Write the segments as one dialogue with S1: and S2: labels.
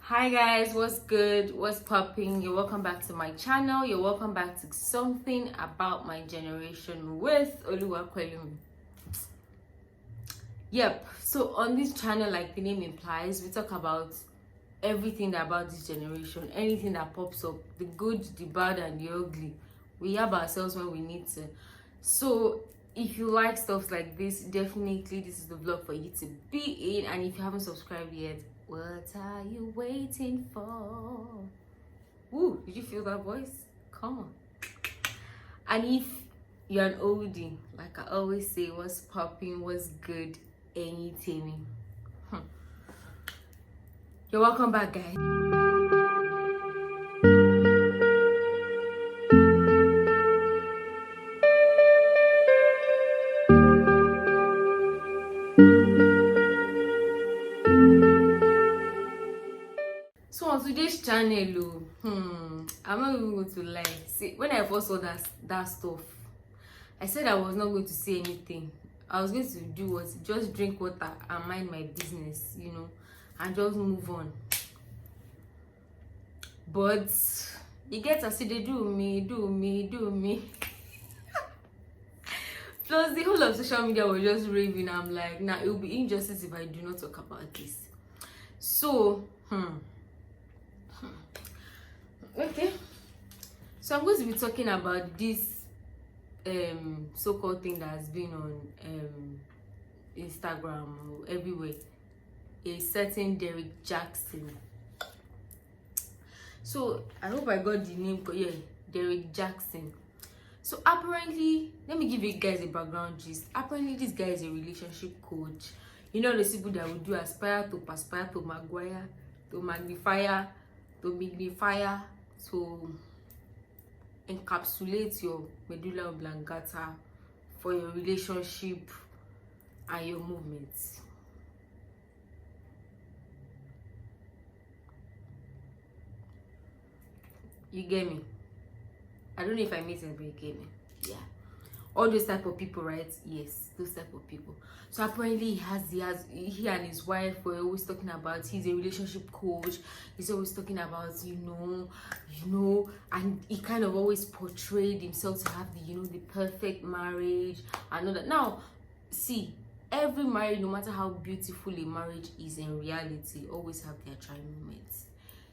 S1: Hi guys, what's good? What's popping? You're welcome back to my channel. You're welcome back to something about my generation with Oluwakwelumi. Yep, so on this channel, like the name implies, we talk about everything about this generation, anything that pops up, the good, the bad, and the ugly. We have ourselves when we need to. So if you like stuff like this, definitely this is the vlog for you to be in. And if you haven't subscribed yet, what are you waiting for? Woo, did you feel that voice? Come on. And if you're an oldie, like I always say, what's popping, what's good, anything. You're welcome back, guys. So on today's channel, I'm not even going to lie. See, when I first saw that stuff, I said I was not going to say anything. I was going to do what? Just drink water and mind my business, and just move on. But you get to see they do me. Plus, the whole of social media was just raving. I'm like, nah, it will be injustice if I do not talk about this. So, okay. So I'm going to be talking about this so-called thing that has been on Instagram or everywhere. A certain Derrick Jaxn. So I hope I got the name. Yeah, Derrick Jaxn. So apparently, let me give you guys a background gist. Apparently, this guy is a relationship coach. You know, the people that would do aspire to perspire to maguire, to magnifier, to encapsulate your medulla oblongata for your relationship and your movements. You get me? I don't know if I made sense, but you get me? Yeah. All those type of people, right? Yes, those type of people. So apparently he and his wife were always talking about, he's a relationship coach. He's always talking about, and he kind of always portrayed himself to have the perfect marriage and all that. Now, see, every marriage, no matter how beautiful a marriage is in reality, always have their trying moments.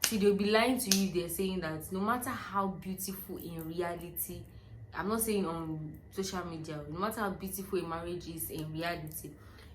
S1: See, they'll be lying to you if they're saying that no matter how beautiful in reality, I'm not saying on social media, no matter how beautiful a marriage is in reality,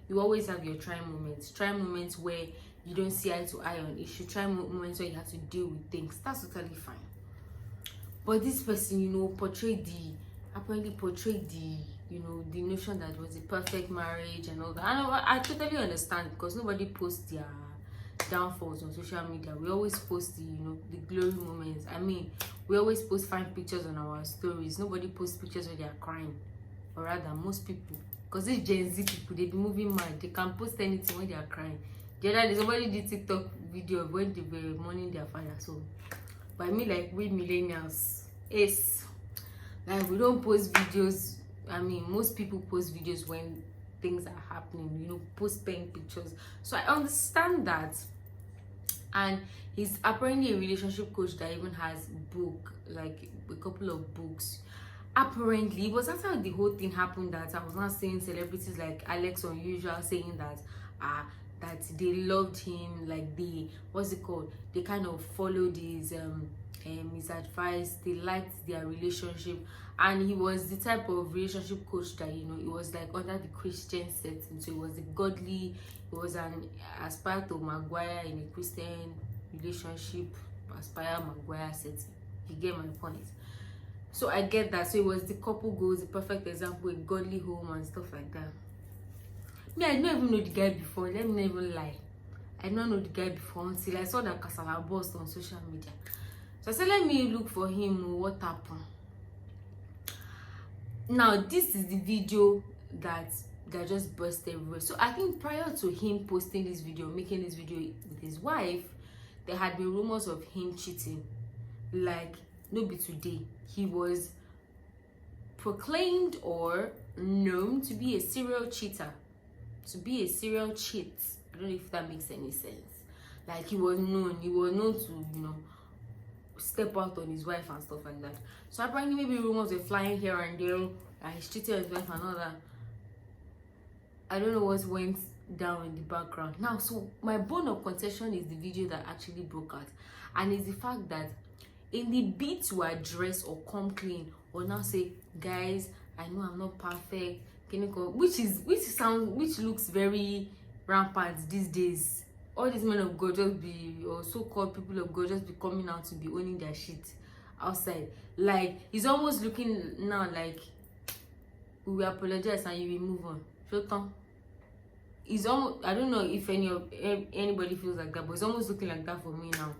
S1: you always have your trying moments where you don't see eye to eye on issue, trying moments where you have to deal with things. That's totally fine. But this person, apparently portrayed the notion that it was a perfect marriage and all that. I totally understand, because nobody posts their downfalls on social media. We always post the glory moments. I mean, we always post fine pictures on our stories. Nobody posts pictures where they are crying, or rather most people, because these Gen Z people, they be moving mad. They can post anything when they are crying. The other day somebody did TikTok video of when they were mourning their father. So by me, like, we millennials, yes, like, we don't post videos. I mean, most people post videos when things are happening, post pen pictures. So I understand that. And he's apparently a relationship coach that even has like a couple of books. Apparently, it was after the whole thing happened that I was not seeing celebrities like Alex Unusual saying that that they loved him, like they kind of followed his advice, they liked their relationship. And he was the type of relationship coach that it was like under the Christian setting. So it was a godly, it was an aspire to maguire in a Christian relationship, aspire maguire setting. You get my point? So I get that. So it was the couple goals, the perfect example, a godly home and stuff like that. Me, I didn't even know the guy before. Let me not even lie. I did not know the guy before until I saw that Kasala post on social media. So I said, let me look for him. What happened? Now, this is the video that just burst everywhere. So I think prior to him posting this video, making this video with his wife, there had been rumors of him cheating. Like, no be today. He was proclaimed or known to be a serial cheater. To be a serial cheat. I don't know if that makes any sense. Like he was known to, you know, step out on his wife and stuff like that. So apparently maybe rumors were flying here and there and he's cheated on his wife and all that. I don't know what went down in the background. Now, so my bone of contention is the video that actually broke out, and it's the fact that in the bid to address or come clean or now say, guys, I know I'm not perfect, which looks very rampant these days. All these men of God just be, or so-called people of God, just be coming out to be owning their shit outside. Like, it's almost looking now like we will apologize and you will move on. Shut. It's almost, I don't know if anybody feels like that, but it's almost looking like that for me now.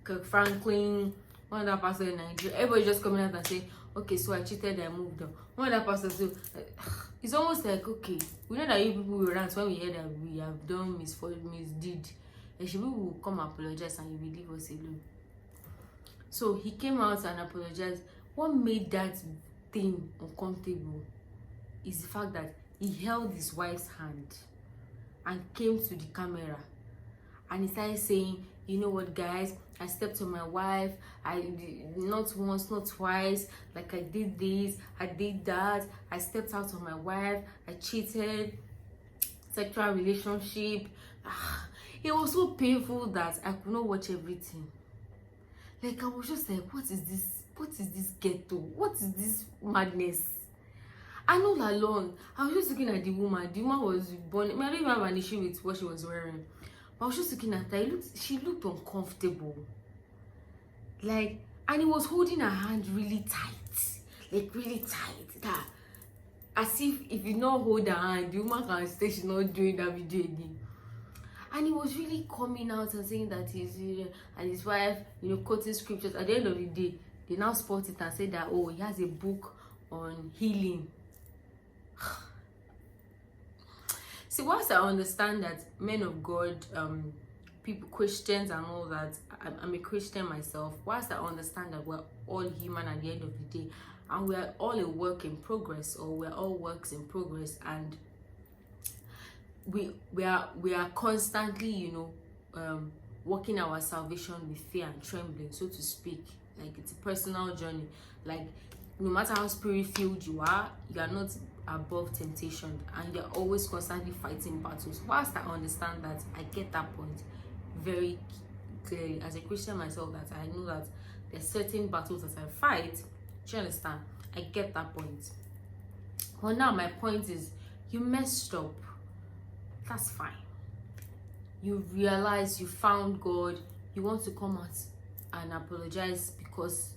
S1: Kirk Franklin, one other pastor in Nigeria, everybody just coming out and saying, okay, so I cheated, I moved on. One other pastor said, it's almost like, okay, we know that you people will rant when we hear that we have done misdeed. And she will come apologize and you will leave us alone. So he came out and apologized. What made that thing uncomfortable is the fact that he held his wife's hand and came to the camera and he started saying, you know what, guys, I stepped on my wife, I not once, not twice, like I did this, I did that, I stepped out on my wife, I cheated, sexual relationship. It was so painful that I could not watch everything. Like, I was just like, what is this ghetto, what is this madness? I know alone, I was just looking at the woman was born, I don't even have an issue with what she was wearing, but I was just looking at her. She looked uncomfortable, like, and he was holding her hand really tight, like really tight, that as if you not hold her hand, the woman can say she's not doing that video again. And he was really coming out and saying that and his wife, you know, quoting scriptures. At the end of the day, they now spot it and say that, oh, he has a book on healing. See, whilst I understand that men of God, people, Christians and all that, I'm a Christian myself, whilst I understand that we're all human at the end of the day, and we're all a work in progress, or we're all works in progress, and we are constantly, you know, working our salvation with fear and trembling, so to speak. Like, it's a personal journey. Like, no matter how spirit-filled you are not above temptation, and you're always constantly fighting battles. Whilst I understand that, I get that point very clearly as a Christian myself, that I know that there's certain battles that I fight. Do you understand? I get that point. Well, now my point is, you messed up. That's fine. You realize you found God. You want to come out and apologize because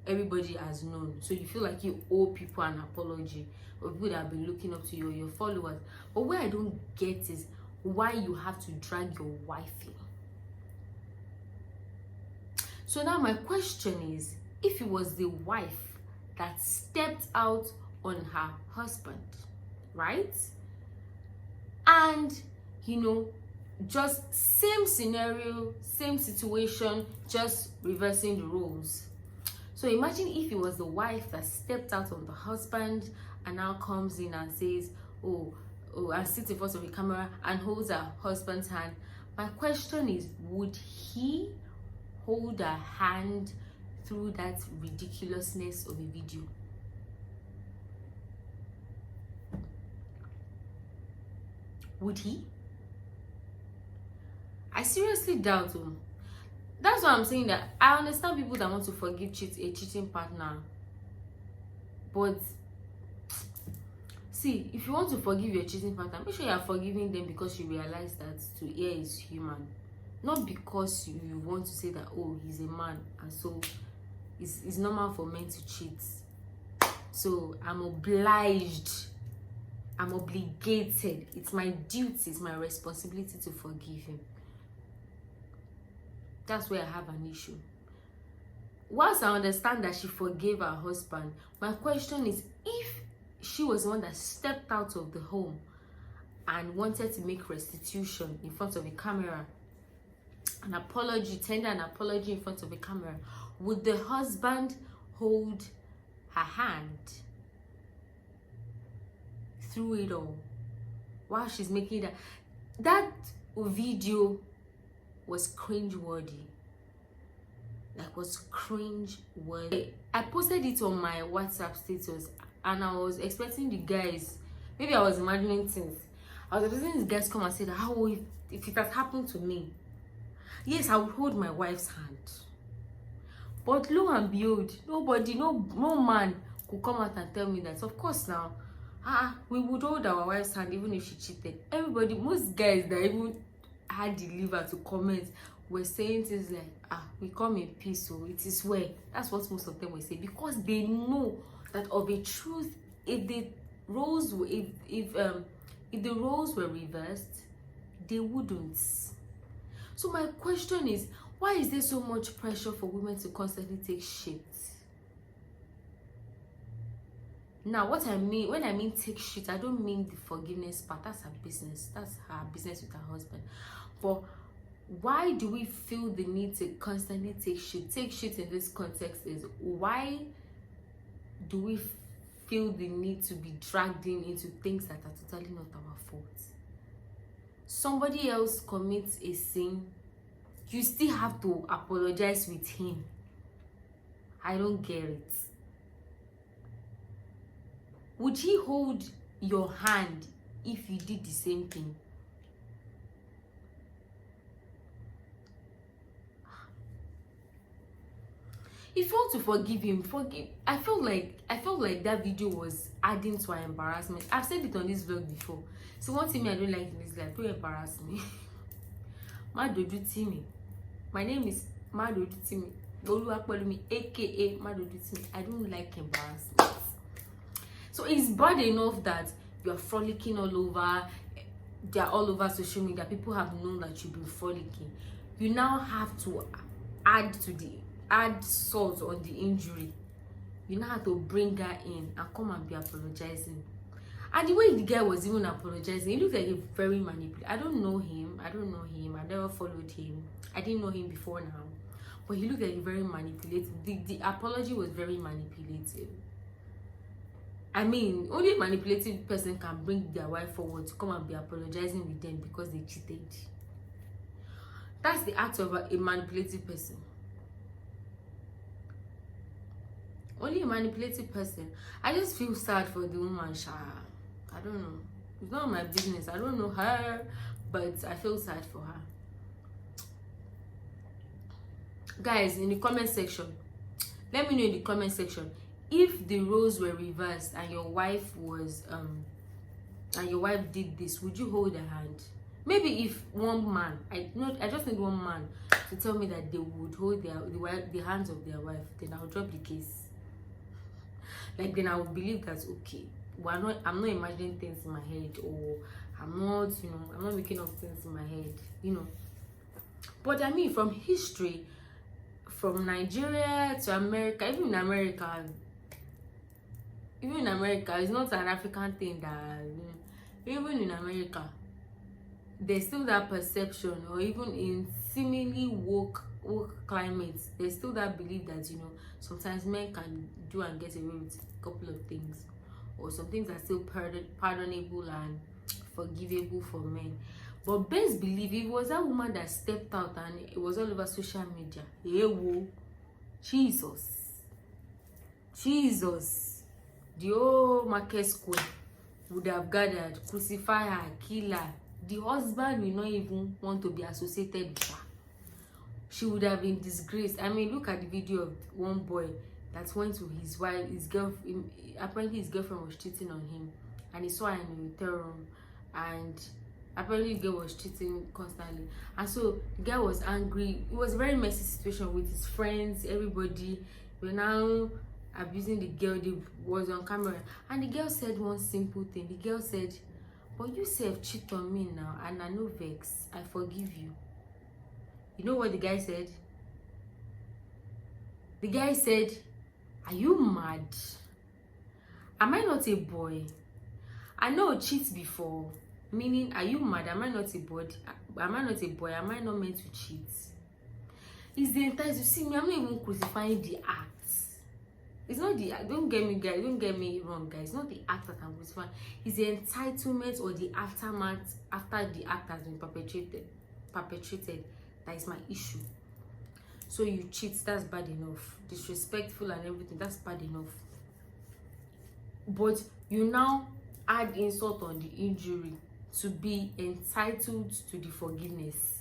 S1: everybody has known. So you feel like you owe people an apology, or people that have been looking up to you, or your followers. But what I don't get is why you have to drag your wife in. So now my question is, if it was the wife that stepped out on her husband, right? And, you know, just same scenario, same situation, just reversing the roles. So imagine if it was the wife that stepped out on the husband and now comes in and says, oh, and sits in front of the camera and holds her husband's hand. My question is, would he hold her hand through that ridiculousness of a video? Would he? I seriously doubt him. That's why I'm saying that I understand people that want to forgive a cheating partner. But see, if you want to forgive your cheating partner, make sure you are forgiving them because you realize that to err is human. Not because you want to say that, oh, he's a man and so it's normal for men to cheat. So I'm obliged, I'm obligated, it's my duty, it's my responsibility to forgive him. That's where I have an issue. Whilst I understand that she forgave her husband, my question is, if she was the one that stepped out of the home and wanted to make restitution in front of a camera, an apology, tender an apology in front of a camera, would the husband hold her hand through it all while she's making that video? was cringe-worthy. Like, was cringe-worthy. I posted it on my WhatsApp status, and I was expecting the guys, maybe I was imagining things. I was expecting these guys come and say that, how if it had happened to me, yes, I would hold my wife's hand. But lo and behold, nobody, no man could come out and tell me that. Of course now, we would hold our wife's hand even if she cheated. Everybody, most guys that even had the liver to comment were saying things like, we come in peace, so it is well. That's what most of them were saying, because they know that of a truth, if the roles were reversed, they wouldn't. So my question is, why is there so much pressure for women to constantly take shit? Now, what I mean, when I mean take shit, I don't mean the forgiveness part. That's her business. That's her business with her husband. But why do we feel the need to constantly take shit? Take shit in this context is, why do we feel the need to be dragged into things that are totally not our fault? Somebody else commits a sin, you still have to apologize with him. I don't get it. Would he hold your hand if you did the same thing? If you want to forgive him, forgive. I felt like that video was adding to our embarrassment. I've said it on this vlog before. So one thing I don't like in this life, don't embarrass me. Madoju Timi. My name is Madoju Timi. Oluwapelumi, aka Madoju Timi. I don't like embarrassment. So it's bad enough that you are frolicking all over. They are all over social media. People have known that you've been frolicking. You now have to add salt on the injury. You now have to bring her in and come and be apologizing. And the way the guy was even apologizing, he looked like a very manipulative. I don't know him. I never followed him. I didn't know him before now. But he looked like a very manipulative. The apology was very manipulative. I mean, only a manipulative person can bring their wife forward to come and be apologizing with them because they cheated. That's the act of a manipulative person. Only a manipulative person. I just feel sad for the woman, Sha. I don't know. It's not my business. I don't know her, but I feel sad for her. Guys, in the comment section, let me know in the comment section, if the roles were reversed and your wife was did this, would you hold her hand? Maybe if one man, I just need one man to tell me that they would hold the hands of their wife, then I'll drop the case. Like, then I would believe that, okay, I'm not imagining things in my head, or I'm not making up things in my head, But I mean, from history, from Nigeria to America, even in America, it's not an African thing that, even in America, there's still that perception, or even in seemingly woke climates, there's still that belief that, sometimes men can do and get away with a couple of things, or some things are still pardonable and forgivable for men. But best believe, it was that woman that stepped out and it was all over social media. Jesus, the whole market square would have gathered, crucify her, kill her. The husband will not even want to be associated with her. She would have been disgraced. I mean, look at the video of one boy that went to his wife, apparently his girlfriend was cheating on him, and he saw her in a hotel room, and apparently the girl was cheating constantly, and so the guy was angry. It was a very messy situation with his friends, everybody were now abusing the girl. They was on camera, and the girl said one simple thing. The girl said, "But you self cheat on me now, and I no vex, I forgive you." You know what the guy said? The guy said, "Are you mad? Am I not a boy? I know cheat before." Meaning, are you mad? Am I not a boy? Am I not a boy? Am I not meant to cheat? It's the entire, you see me, I'm not even crucifying the act. It's not the, don't get me, guys, don't get me wrong, guys. It's not the act that I'm crucifying. It's the entitlement or the aftermath after the act has been perpetrated. That is my issue. So you cheat, that's bad enough. Disrespectful and everything, that's bad enough. But you now add insult on the injury to be entitled to the forgiveness.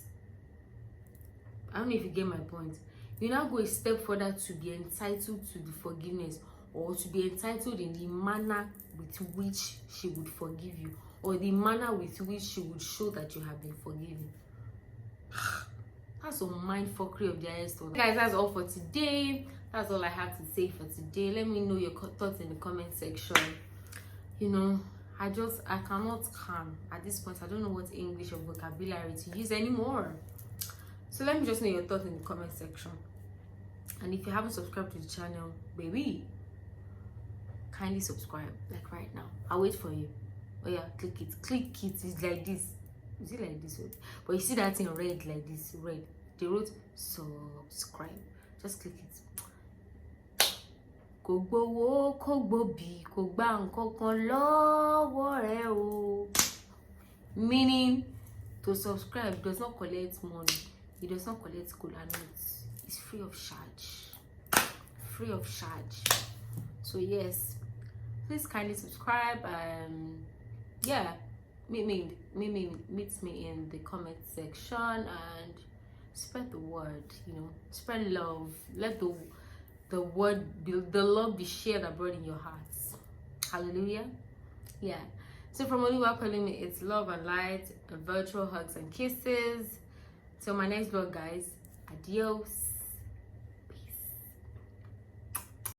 S1: I don't know if you get my point. You now go a step further to be entitled to the forgiveness, or to be entitled in the manner with which she would forgive you, or the manner with which she would show that you have been forgiven. That's some mind fuckery of the highest order. Guys, that's all for today. That's all I have to say for today. Let me know your thoughts in the comment section. You know, I cannot calm at this point. I don't know what English or vocabulary to use anymore. So let me just know your thoughts in the comment section. And if you haven't subscribed to the channel, baby, kindly subscribe, like right now. I'll wait for you. Oh yeah, click it. It's like this. Is it like this? But you see that thing red, like this, red. They wrote subscribe. Just click it. Kò gbowó, kò gbòbí, kò gbà nǹkankan lọ́wọ́ rẹ o. Meaning, to subscribe does not collect money. It does not collect cola notes. It's free of charge. Free of charge. So yes, please kindly subscribe. Yeah, meet me in the comment section and spread the word. You know, spread love. Let the word build, the love be shared abroad in your hearts. Hallelujah. Yeah. So from Oliwa Pelumi, it's love and light, virtual hugs and kisses. Till my next vlog, guys. Adios.